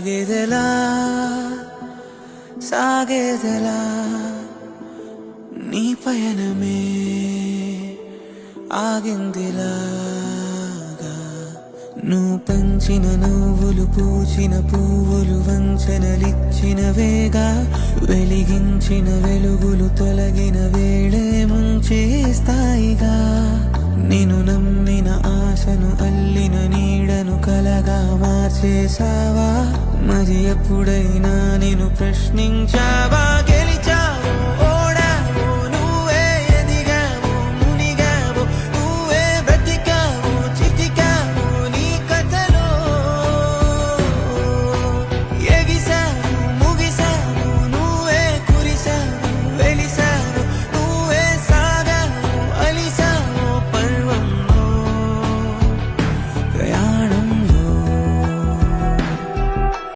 సాగేదెలా సాగేదెలా నీ పయనమే ఆగిందిలాగా నువ్వు పంచిన నవ్వులు పూచిన పువ్వులు వంచనలిచ్చిన వేగా వెలిగించిన వెలుగులు తొలగిన వేళే ముంచేస్తాయిగా నేను నమ్మిన ఆశను అల్లిన నీడను కలగా మార్చేసావా మరి ఎప్పుడైనా నేను ప్రశ్నించావా